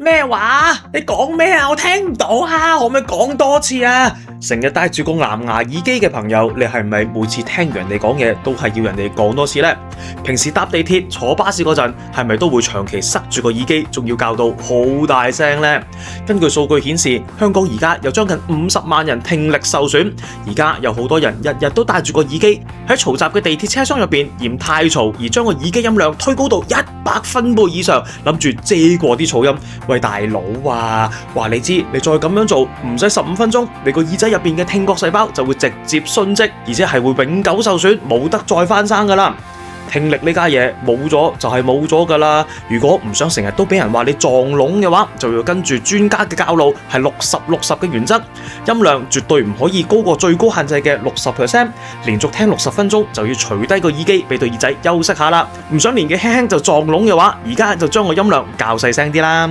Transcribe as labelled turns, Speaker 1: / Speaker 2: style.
Speaker 1: 咩話？你講咩啊？我聽唔到啊！可唔可以講多次啊？成日戴住個藍牙耳機嘅朋友，你係咪每次聽完人哋講嘢都係要人哋講多次呢？平時搭地鐵、坐巴士嗰陣，係咪都會長期塞住個耳機，仲要校到好大聲呢？根據數據顯示，香港而家有將近50萬人聽力受損，而家有好多人日日都戴住個耳機喺嘈雜嘅地鐵車廂入邊，嫌太嘈而將個耳機音量推高到100分貝以上，諗住遮過啲噪音。喂，大佬啊，話你知，你再咁樣做，唔使15分鐘，你個耳仔入邊嘅聽覺細胞就會直接殉職，而且係會永久受損，冇得再翻生噶啦。聽力呢家嘢冇咗就係冇咗噶啦。如果唔想成日都俾人話你撞聾嘅話，就要跟住專家嘅教路，係60-60嘅原則，音量絕對唔可以高過最高限制嘅60%。連續聽60分鐘就要除低個耳機，俾對耳仔休息下啦。唔想年紀輕輕就撞聾嘅話，而家就將個音量較細聲啲啦。